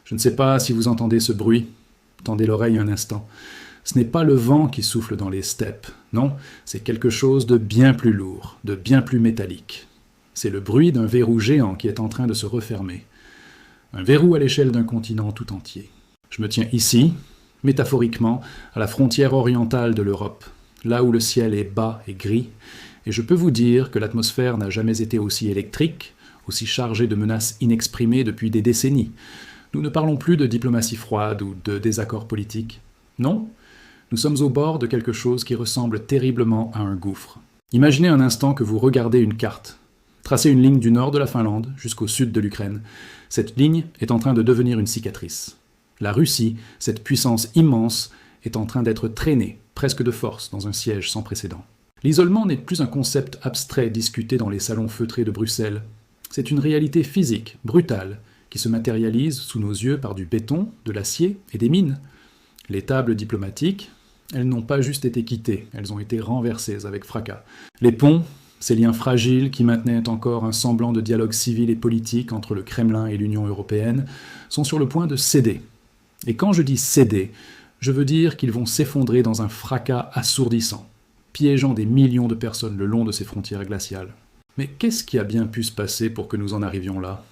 Je ne sais pas si vous entendez ce bruit. Tendez l'oreille un instant. Ce n'est pas le vent qui souffle dans les steppes. Non, c'est quelque chose de bien plus lourd, de bien plus métallique. C'est le bruit d'un verrou géant qui est en train de se refermer. Un verrou à l'échelle d'un continent tout entier. Je me tiens ici, métaphoriquement, à la frontière orientale de l'Europe, là où le ciel est bas et gris, et je peux vous dire que l'atmosphère n'a jamais été aussi électrique, aussi chargée de menaces inexprimées depuis des décennies. Nous ne parlons plus de diplomatie froide ou de désaccords politiques. Non, nous sommes au bord de quelque chose qui ressemble terriblement à un gouffre. Imaginez un instant que vous regardez une carte. Tracez une ligne du nord de la Finlande jusqu'au sud de l'Ukraine. Cette ligne est en train de devenir une cicatrice. La Russie, cette puissance immense, est en train d'être traînée, presque de force, dans un siège sans précédent. L'isolement n'est plus un concept abstrait discuté dans les salons feutrés de Bruxelles. C'est une réalité physique, brutale, qui se matérialise sous nos yeux par du béton, de l'acier et des mines. Les tables diplomatiques, elles n'ont pas juste été quittées, elles ont été renversées avec fracas. Les ponts, ces liens fragiles qui maintenaient encore un semblant de dialogue civil et politique entre le Kremlin et l'Union européenne, sont sur le point de céder. Et quand je dis céder, je veux dire qu'ils vont s'effondrer dans un fracas assourdissant, piégeant des millions de personnes le long de ces frontières glaciales. Mais qu'est-ce qui a bien pu se passer pour que nous en arrivions là ?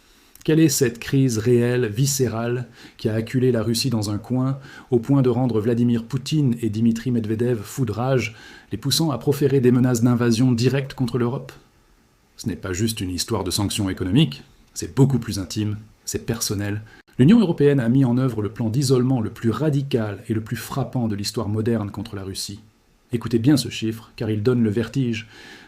Quelle est cette crise réelle, viscérale, qui a acculé la Russie dans un coin, au point de rendre Vladimir Poutine et Dimitri Medvedev fous de rage, les poussant à proférer des menaces d'invasion directe contre l'Europe ? Ce n'est pas juste une histoire de sanctions économiques, c'est beaucoup plus intime, c'est personnel. L'Union européenne a mis en œuvre le plan d'isolement le plus radical et le plus frappant de l'histoire moderne contre la Russie. Écoutez bien ce chiffre, car il donne le vertige.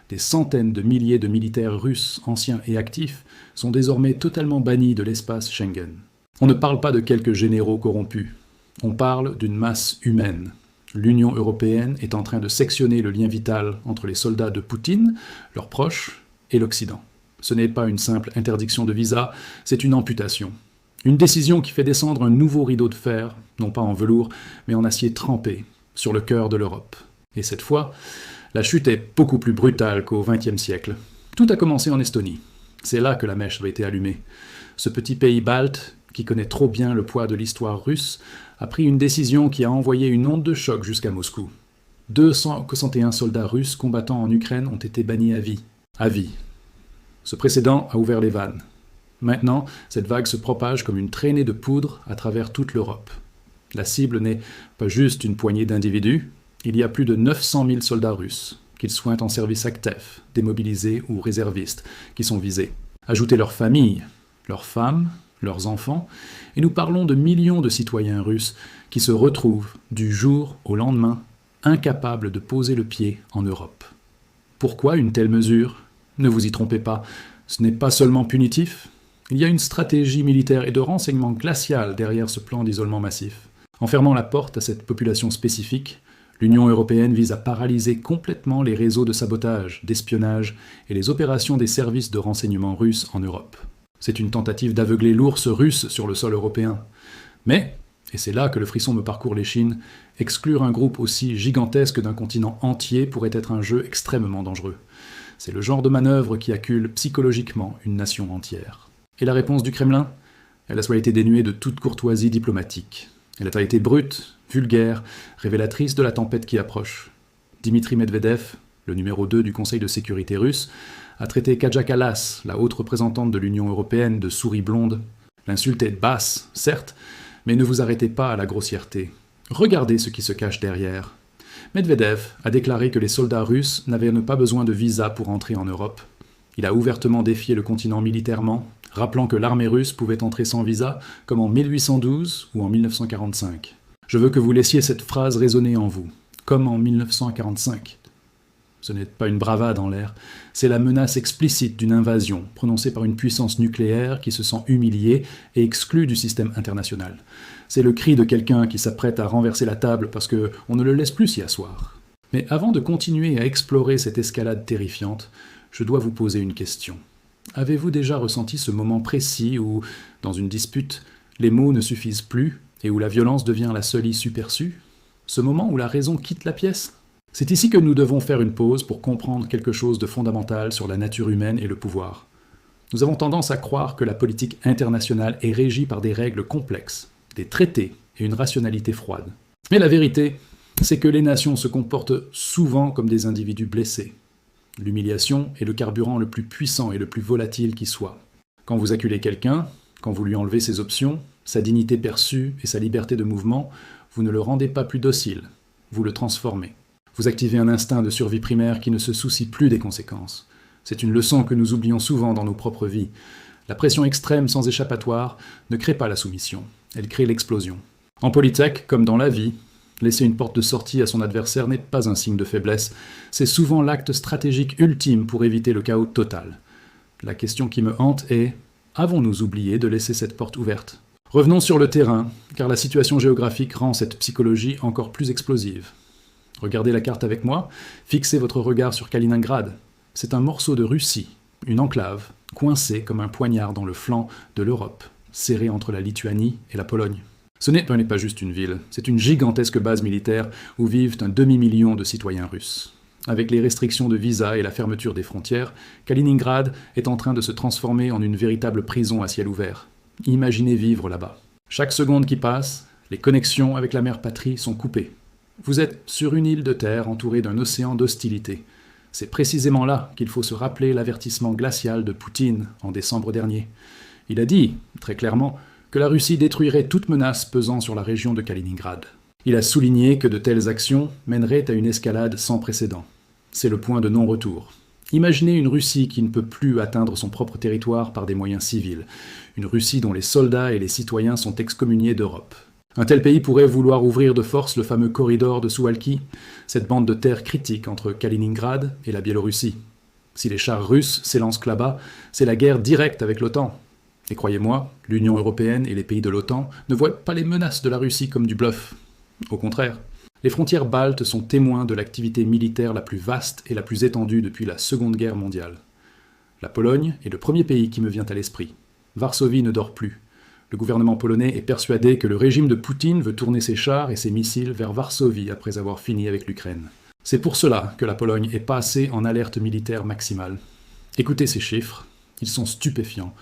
Des centaines de milliers de militaires russes, anciens et actifs, sont désormais totalement bannis de l'espace Schengen. On ne parle pas de quelques généraux corrompus. On parle d'une masse humaine. L'Union européenne est en train de sectionner le lien vital entre les soldats de Poutine, leurs proches, et l'Occident. Ce n'est pas une simple interdiction de visa, c'est une amputation. Une décision qui fait descendre un nouveau rideau de fer, non pas en velours, mais en acier trempé, sur le cœur de l'Europe. Et cette fois, la chute est beaucoup plus brutale qu'au XXe siècle. Tout a commencé en Estonie. C'est là que la mèche a été allumée. Ce petit pays balte, qui connaît trop bien le poids de l'histoire russe, a pris une décision qui a envoyé une onde de choc jusqu'à Moscou. 261 soldats russes combattant en Ukraine ont été bannis à vie. À vie. Ce précédent a ouvert les vannes. Maintenant, cette vague se propage comme une traînée de poudre à travers toute l'Europe. La cible n'est pas juste une poignée d'individus, il y a plus de 900 000 soldats russes, qu'ils soient en service actif, démobilisés ou réservistes, qui sont visés. Ajoutez leurs familles, leurs femmes, leurs enfants, et nous parlons de millions de citoyens russes qui se retrouvent, du jour au lendemain, incapables de poser le pied en Europe. Pourquoi une telle mesure ? Ne vous y trompez pas, ce n'est pas seulement punitif. Il y a une stratégie militaire et de renseignement glaciale derrière ce plan d'isolement massif. En fermant la porte à cette population spécifique, l'Union européenne vise à paralyser complètement les réseaux de sabotage, d'espionnage et les opérations des services de renseignement russes en Europe. C'est une tentative d'aveugler l'ours russe sur le sol européen. Mais, et c'est là que le frisson me parcourt l'échine, exclure un groupe aussi gigantesque d'un continent entier pourrait être un jeu extrêmement dangereux. C'est le genre de manœuvre qui accule psychologiquement une nation entière. Et la réponse du Kremlin ? Elle a soit été dénuée de toute courtoisie diplomatique. Elle a été brute, vulgaire, révélatrice de la tempête qui approche. Dimitri Medvedev, le numéro 2 du Conseil de sécurité russe, a traité Kaja Kallas, la haute représentante de l'Union européenne, de souris blonde. L'insulte est basse, certes, mais ne vous arrêtez pas à la grossièreté. Regardez ce qui se cache derrière. Medvedev a déclaré que les soldats russes n'avaient pas besoin de visa pour entrer en Europe. Il a ouvertement défié le continent militairement, rappelant que l'armée russe pouvait entrer sans visa, comme en 1812 ou en 1945. Je veux que vous laissiez cette phrase résonner en vous, comme en 1945. Ce n'est pas une bravade en l'air, c'est la menace explicite d'une invasion prononcée par une puissance nucléaire qui se sent humiliée et exclue du système international. C'est le cri de quelqu'un qui s'apprête à renverser la table parce qu'on ne le laisse plus s'y asseoir. Mais avant de continuer à explorer cette escalade terrifiante, je dois vous poser une question. Avez-vous déjà ressenti ce moment précis où, dans une dispute, les mots ne suffisent plus et où la violence devient la seule issue perçue ? Ce moment où la raison quitte la pièce ? C'est ici que nous devons faire une pause pour comprendre quelque chose de fondamental sur la nature humaine et le pouvoir. Nous avons tendance à croire que la politique internationale est régie par des règles complexes, des traités et une rationalité froide. Mais la vérité, c'est que les nations se comportent souvent comme des individus blessés. L'humiliation est le carburant le plus puissant et le plus volatile qui soit. Quand vous acculez quelqu'un, quand vous lui enlevez ses options, sa dignité perçue et sa liberté de mouvement, vous ne le rendez pas plus docile, vous le transformez. Vous activez un instinct de survie primaire qui ne se soucie plus des conséquences. C'est une leçon que nous oublions souvent dans nos propres vies. La pression extrême sans échappatoire ne crée pas la soumission, elle crée l'explosion. En politique, comme dans la vie, laisser une porte de sortie à son adversaire n'est pas un signe de faiblesse, c'est souvent l'acte stratégique ultime pour éviter le chaos total. La question qui me hante est, avons-nous oublié de laisser cette porte ouverte ? Revenons sur le terrain, car la situation géographique rend cette psychologie encore plus explosive. Regardez la carte avec moi, fixez votre regard sur Kaliningrad. C'est un morceau de Russie, une enclave, coincée comme un poignard dans le flanc de l'Europe, serré entre la Lituanie et la Pologne. Ce n'est pas juste une ville, c'est une gigantesque base militaire où vivent un demi-million de citoyens russes. Avec les restrictions de visa et la fermeture des frontières, Kaliningrad est en train de se transformer en une véritable prison à ciel ouvert. Imaginez vivre là-bas. Chaque seconde qui passe, les connexions avec la mère patrie sont coupées. Vous êtes sur une île de terre entourée d'un océan d'hostilité. C'est précisément là qu'il faut se rappeler l'avertissement glacial de Poutine en décembre dernier. Il a dit, très clairement, que la Russie détruirait toute menace pesant sur la région de Kaliningrad. Il a souligné que de telles actions mèneraient à une escalade sans précédent. C'est le point de non-retour. Imaginez une Russie qui ne peut plus atteindre son propre territoire par des moyens civils. Une Russie dont les soldats et les citoyens sont excommuniés d'Europe. Un tel pays pourrait vouloir ouvrir de force le fameux corridor de Suwalki, cette bande de terre critique entre Kaliningrad et la Biélorussie. Si les chars russes s'élancent là-bas, c'est la guerre directe avec l'OTAN. Et croyez-moi, l'Union européenne et les pays de l'OTAN ne voient pas les menaces de la Russie comme du bluff. Au contraire. Les frontières baltes sont témoins de l'activité militaire la plus vaste et la plus étendue depuis la Seconde Guerre mondiale. La Pologne est le premier pays qui me vient à l'esprit. Varsovie ne dort plus. Le gouvernement polonais est persuadé que le régime de Poutine veut tourner ses chars et ses missiles vers Varsovie après avoir fini avec l'Ukraine. C'est pour cela que la Pologne est passée en alerte militaire maximale. Écoutez ces chiffres, ils sont stupéfiants.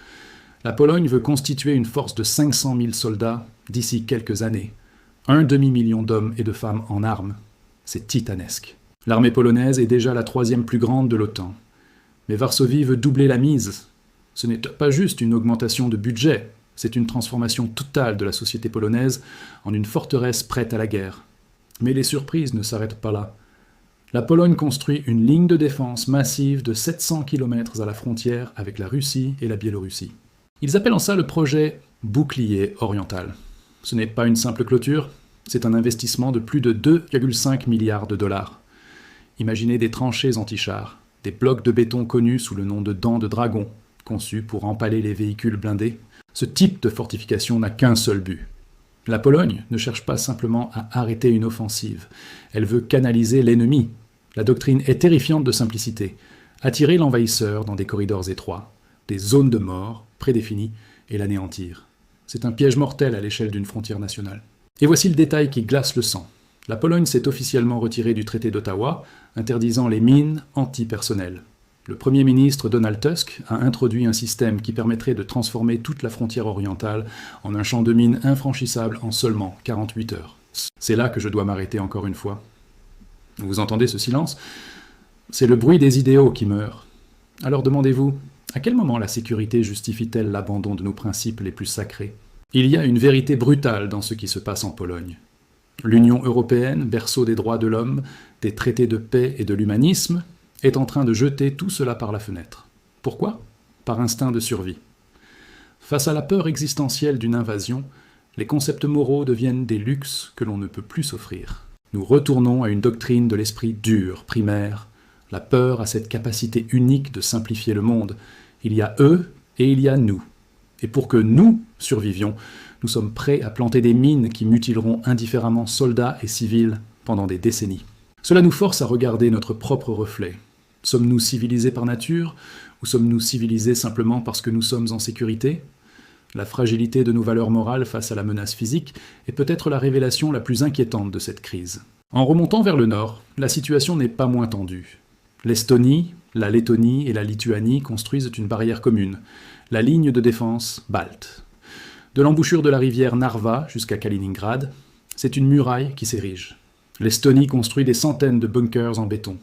La Pologne veut constituer une force de 500 000 soldats d'ici quelques années. 1 demi-million d'hommes et de femmes en armes. C'est titanesque. L'armée polonaise est déjà la 3e plus grande de l'OTAN. Mais Varsovie veut doubler la mise. Ce n'est pas juste une augmentation de budget, c'est une transformation totale de la société polonaise en une forteresse prête à la guerre. Mais les surprises ne s'arrêtent pas là. La Pologne construit une ligne de défense massive de 700 km à la frontière avec la Russie et la Biélorussie. Ils appellent en ça le projet « bouclier oriental ». Ce n'est pas une simple clôture, c'est un investissement de plus de 2,5 milliards de dollars. Imaginez des tranchées anti-chars, des blocs de béton connus sous le nom de dents de dragon, conçus pour empaler les véhicules blindés. Ce type de fortification n'a qu'un seul but. La Pologne ne cherche pas simplement à arrêter une offensive, elle veut canaliser l'ennemi. La doctrine est terrifiante de simplicité. Attirer l'envahisseur dans des corridors étroits, des zones de mort prédéfinies et l'anéantir. C'est un piège mortel à l'échelle d'une frontière nationale. Et voici le détail qui glace le sang. La Pologne s'est officiellement retirée du traité d'Ottawa, interdisant les mines antipersonnelles. Le Premier ministre Donald Tusk a introduit un système qui permettrait de transformer toute la frontière orientale en un champ de mines infranchissable en seulement 48 heures. C'est là que je dois m'arrêter encore une fois. Vous entendez ce silence ? C'est le bruit des idéaux qui meurt. Alors demandez-vous, à quel moment la sécurité justifie-t-elle l'abandon de nos principes les plus sacrés ? Il y a une vérité brutale dans ce qui se passe en Pologne. L'Union européenne, berceau des droits de l'homme, des traités de paix et de l'humanisme, est en train de jeter tout cela par la fenêtre. Pourquoi ? Par instinct de survie. Face à la peur existentielle d'une invasion, les concepts moraux deviennent des luxes que l'on ne peut plus s'offrir. Nous retournons à une doctrine de l'esprit dur, primaire. La peur a cette capacité unique de simplifier le monde. Il y a eux et il y a nous. Et pour que nous survivions, nous sommes prêts à planter des mines qui mutileront indifféremment soldats et civils pendant des décennies. Cela nous force à regarder notre propre reflet. Sommes-nous civilisés par nature ou sommes-nous civilisés simplement parce que nous sommes en sécurité ? La fragilité de nos valeurs morales face à la menace physique est peut-être la révélation la plus inquiétante de cette crise. En remontant vers le nord, la situation n'est pas moins tendue. L'Estonie, la Lettonie et la Lituanie construisent une barrière commune, la ligne de défense balte. De l'embouchure de la rivière Narva jusqu'à Kaliningrad, c'est une muraille qui s'érige. L'Estonie construit des centaines de bunkers en béton.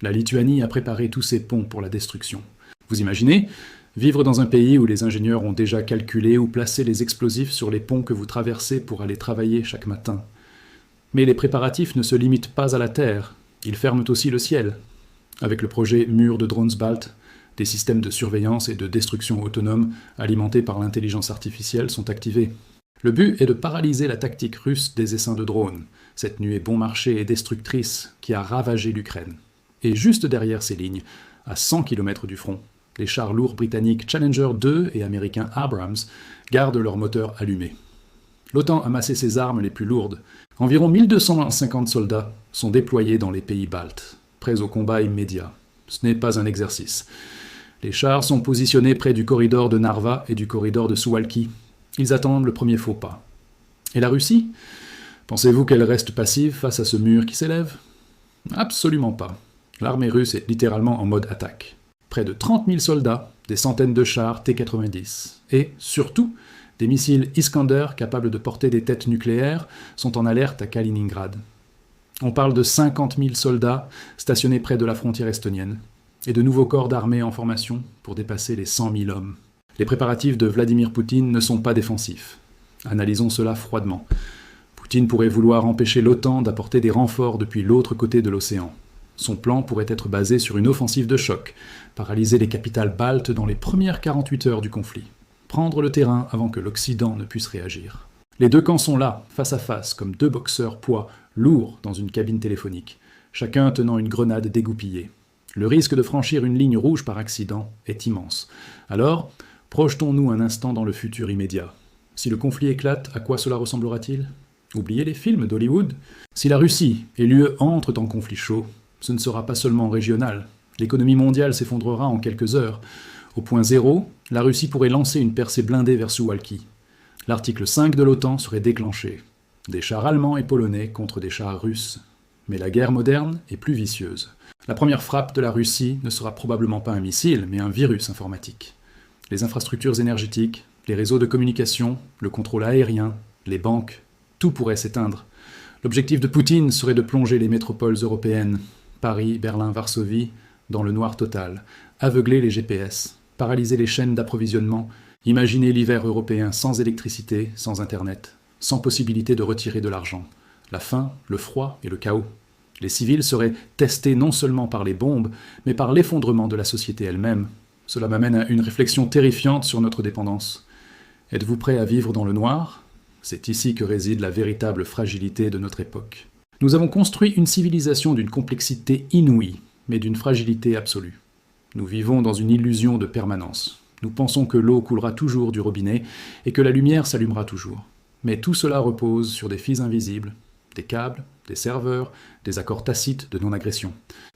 La Lituanie a préparé tous ses ponts pour la destruction. Vous imaginez vivre dans un pays où les ingénieurs ont déjà calculé ou placé les explosifs sur les ponts que vous traversez pour aller travailler chaque matin. Mais les préparatifs ne se limitent pas à la terre, ils ferment aussi le ciel. Avec le projet Mur de Drones-Balt, des systèmes de surveillance et de destruction autonomes alimentés par l'intelligence artificielle sont activés. Le but est de paralyser la tactique russe des essaims de drones, cette nuée bon marché et destructrice qui a ravagé l'Ukraine. Et juste derrière ces lignes, à 100 km du front, les chars lourds britanniques Challenger 2 et américains Abrams gardent leurs moteurs allumés. L'OTAN a massé ses armes les plus lourdes. Environ 1250 soldats sont déployés dans les pays baltes, prêts au combat immédiat. Ce n'est pas un exercice. Les chars sont positionnés près du corridor de Narva et du corridor de Suwalki. Ils attendent le premier faux pas. Et la Russie ? Pensez-vous qu'elle reste passive face à ce mur qui s'élève ? Absolument pas. L'armée russe est littéralement en mode attaque. Près de 30 000 soldats, des centaines de chars T-90 et, surtout, des missiles Iskander capables de porter des têtes nucléaires sont en alerte à Kaliningrad. On parle de 50 000 soldats stationnés près de la frontière estonienne et de nouveaux corps d'armée en formation pour dépasser les 100 000 hommes. Les préparatifs de Vladimir Poutine ne sont pas défensifs. Analysons cela froidement. Poutine pourrait vouloir empêcher l'OTAN d'apporter des renforts depuis l'autre côté de l'océan. Son plan pourrait être basé sur une offensive de choc, paralyser les capitales baltes dans les premières 48 heures du conflit, prendre le terrain avant que l'Occident ne puisse réagir. Les deux camps sont là, face à face, comme deux boxeurs poids lourds dans une cabine téléphonique, chacun tenant une grenade dégoupillée. Le risque de franchir une ligne rouge par accident est immense. Alors, projetons-nous un instant dans le futur immédiat. Si le conflit éclate, à quoi cela ressemblera-t-il ? Oubliez les films d'Hollywood. Si la Russie et l'UE entrent en conflit chaud, ce ne sera pas seulement régional. L'économie mondiale s'effondrera en quelques heures. Au point zéro, la Russie pourrait lancer une percée blindée vers Suwalki. L'article 5 de l'OTAN serait déclenché. Des chars allemands et polonais contre des chars russes. Mais la guerre moderne est plus vicieuse. La première frappe de la Russie ne sera probablement pas un missile, mais un virus informatique. Les infrastructures énergétiques, les réseaux de communication, le contrôle aérien, les banques, tout pourrait s'éteindre. L'objectif de Poutine serait de plonger les métropoles européennes, Paris, Berlin, Varsovie, dans le noir total, aveugler les GPS, paralyser les chaînes d'approvisionnement, imaginer l'hiver européen sans électricité, sans Internet, sans possibilité de retirer de l'argent. La faim, le froid et le chaos. Les civils seraient testés non seulement par les bombes, mais par l'effondrement de la société elle-même. Cela m'amène à une réflexion terrifiante sur notre dépendance. Êtes-vous prêt à vivre dans le noir ? C'est ici que réside la véritable fragilité de notre époque. Nous avons construit une civilisation d'une complexité inouïe, mais d'une fragilité absolue. Nous vivons dans une illusion de permanence. Nous pensons que l'eau coulera toujours du robinet et que la lumière s'allumera toujours. Mais tout cela repose sur des fils invisibles, des câbles, des serveurs, des accords tacites de non-agression.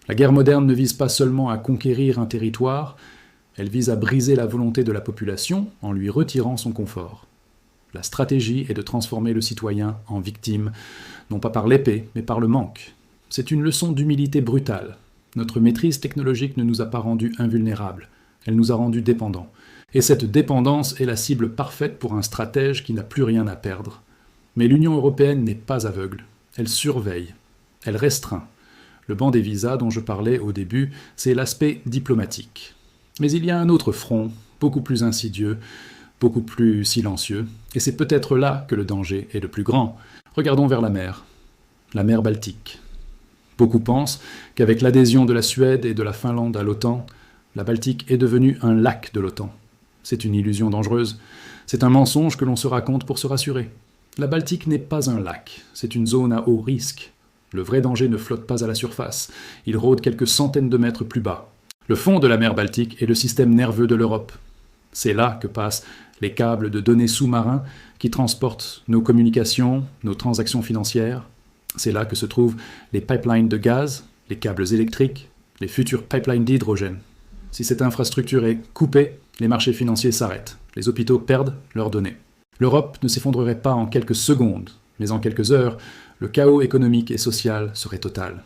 La guerre moderne ne vise pas seulement à conquérir un territoire, elle vise à briser la volonté de la population en lui retirant son confort. La stratégie est de transformer le citoyen en victime, non pas par l'épée, mais par le manque. C'est une leçon d'humilité brutale. Notre maîtrise technologique ne nous a pas rendus invulnérables, elle nous a rendus dépendants. Et cette dépendance est la cible parfaite pour un stratège qui n'a plus rien à perdre. Mais l'Union européenne n'est pas aveugle, elle surveille, elle restreint. Le banc des visas dont je parlais au début, c'est l'aspect diplomatique. Mais il y a un autre front, beaucoup plus insidieux, beaucoup plus silencieux, et c'est peut-être là que le danger est le plus grand. Regardons vers la mer Baltique. Beaucoup pensent qu'avec l'adhésion de la Suède et de la Finlande à l'OTAN, la Baltique est devenue un lac de l'OTAN. C'est une illusion dangereuse. C'est un mensonge que l'on se raconte pour se rassurer. La Baltique n'est pas un lac, c'est une zone à haut risque. Le vrai danger ne flotte pas à la surface, il rôde quelques centaines de mètres plus bas. Le fond de la mer Baltique est le système nerveux de l'Europe. C'est là que passent les câbles de données sous-marins qui transportent nos communications, nos transactions financières. C'est là que se trouvent les pipelines de gaz, les câbles électriques, les futurs pipelines d'hydrogène. Si cette infrastructure est coupée, les marchés financiers s'arrêtent, les hôpitaux perdent leurs données. L'Europe ne s'effondrerait pas en quelques secondes, mais en quelques heures, le chaos économique et social serait total.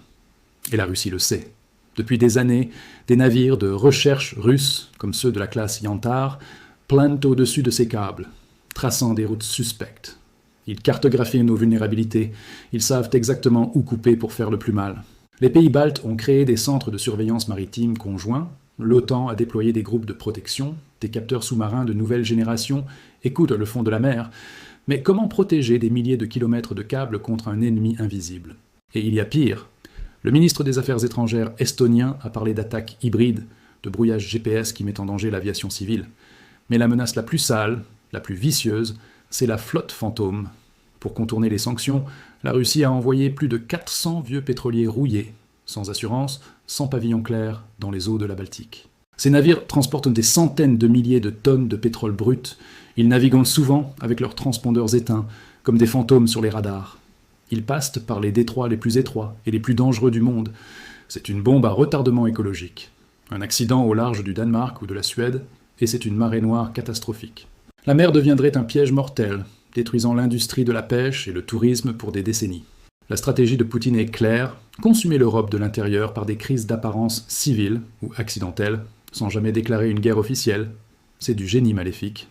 Et la Russie le sait. Depuis des années, des navires de recherche russes, comme ceux de la classe Yantar, planent au-dessus de ces câbles, traçant des routes suspectes. Ils cartographient nos vulnérabilités, ils savent exactement où couper pour faire le plus mal. Les pays baltes ont créé des centres de surveillance maritime conjoints, l'OTAN a déployé des groupes de protection, des capteurs sous-marins de nouvelle génération écoutent le fond de la mer, mais comment protéger des milliers de kilomètres de câbles contre un ennemi invisible? Et il y a pire. Le ministre des Affaires étrangères estonien a parlé d'attaques hybrides, de brouillage GPS qui met en danger l'aviation civile. Mais la menace la plus sale, la plus vicieuse, c'est la flotte fantôme. Pour contourner les sanctions, la Russie a envoyé plus de 400 vieux pétroliers rouillés, sans assurance, sans pavillon clair, dans les eaux de la Baltique. Ces navires transportent des centaines de milliers de tonnes de pétrole brut. Ils naviguent souvent avec leurs transpondeurs éteints, comme des fantômes sur les radars. Ils passent par les détroits les plus étroits et les plus dangereux du monde. C'est une bombe à retardement écologique. Un accident au large du Danemark ou de la Suède, et c'est une marée noire catastrophique. La mer deviendrait un piège mortel, détruisant l'industrie de la pêche et le tourisme pour des décennies. La stratégie de Poutine est claire, consumer l'Europe de l'intérieur par des crises d'apparence civile ou accidentelle, sans jamais déclarer une guerre officielle. C'est du génie maléfique.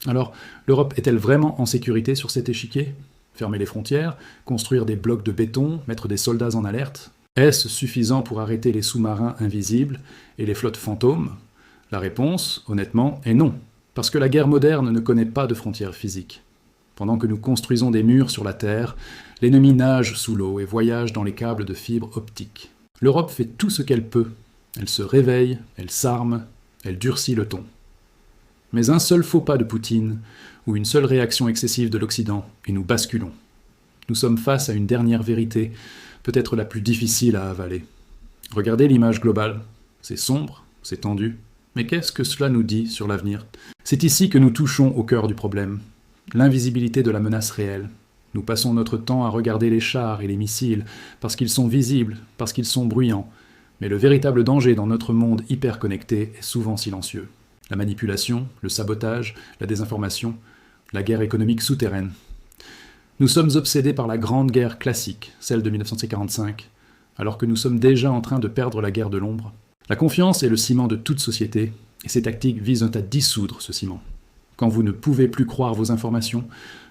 Alors, l'Europe est-elle vraiment en sécurité sur cet échiquier ? Fermer les frontières, construire des blocs de béton, mettre des soldats en alerte ? Est-ce suffisant pour arrêter les sous-marins invisibles et les flottes fantômes ? La réponse, honnêtement, est non, parce que la guerre moderne ne connaît pas de frontières physiques. Pendant que nous construisons des murs sur la Terre, l'ennemi nage sous l'eau et voyage dans les câbles de fibres optiques. L'Europe fait tout ce qu'elle peut. Elle se réveille, elle s'arme, elle durcit le ton. Mais un seul faux pas de Poutine, ou une seule réaction excessive de l'Occident, et nous basculons. Nous sommes face à une dernière vérité, peut-être la plus difficile à avaler. Regardez l'image globale. C'est sombre, c'est tendu. Mais qu'est-ce que cela nous dit sur l'avenir ? C'est ici que nous touchons au cœur du problème. L'invisibilité de la menace réelle. Nous passons notre temps à regarder les chars et les missiles, parce qu'ils sont visibles, parce qu'ils sont bruyants. Mais le véritable danger dans notre monde hyper connecté est souvent silencieux. La manipulation, le sabotage, la désinformation, la guerre économique souterraine. Nous sommes obsédés par la grande guerre classique, celle de 1945, alors que nous sommes déjà en train de perdre la guerre de l'ombre. La confiance est le ciment de toute société, et ces tactiques visent à dissoudre ce ciment. Quand vous ne pouvez plus croire vos informations,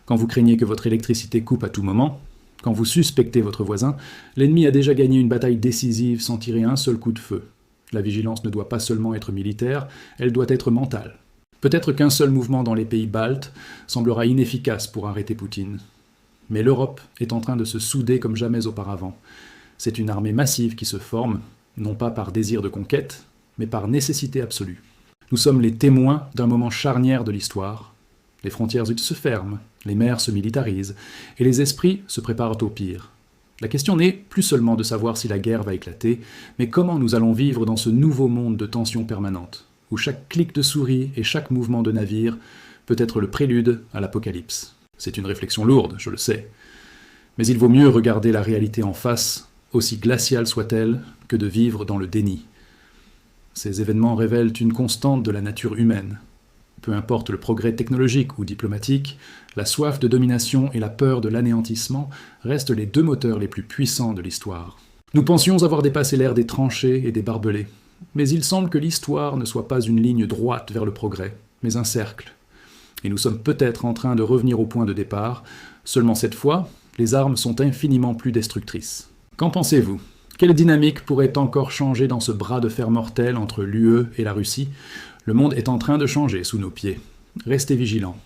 quand vous craignez que votre électricité coupe à tout moment, quand vous suspectez votre voisin, l'ennemi a déjà gagné une bataille décisive sans tirer un seul coup de feu. La vigilance ne doit pas seulement être militaire, elle doit être mentale. Peut-être qu'un seul mouvement dans les pays baltes semblera inefficace pour arrêter Poutine. Mais l'Europe est en train de se souder comme jamais auparavant. C'est une armée massive qui se forme, non pas par désir de conquête, mais par nécessité absolue. Nous sommes les témoins d'un moment charnière de l'histoire. Les frontières se ferment, les mers se militarisent, et les esprits se préparent au pire. La question n'est plus seulement de savoir si la guerre va éclater, mais comment nous allons vivre dans ce nouveau monde de tensions permanentes, où chaque clic de souris et chaque mouvement de navire peut être le prélude à l'apocalypse. C'est une réflexion lourde, je le sais. Mais il vaut mieux regarder la réalité en face, aussi glaciale soit-elle, que de vivre dans le déni. Ces événements révèlent une constante de la nature humaine. Peu importe le progrès technologique ou diplomatique, la soif de domination et la peur de l'anéantissement restent les deux moteurs les plus puissants de l'histoire. Nous pensions avoir dépassé l'ère des tranchées et des barbelés, mais il semble que l'histoire ne soit pas une ligne droite vers le progrès, mais un cercle. Et nous sommes peut-être en train de revenir au point de départ, seulement cette fois, les armes sont infiniment plus destructrices. Qu'en pensez-vous ? Quelle dynamique pourrait encore changer dans ce bras de fer mortel entre l'UE et la Russie ? Le monde est en train de changer sous nos pieds. Restez vigilants.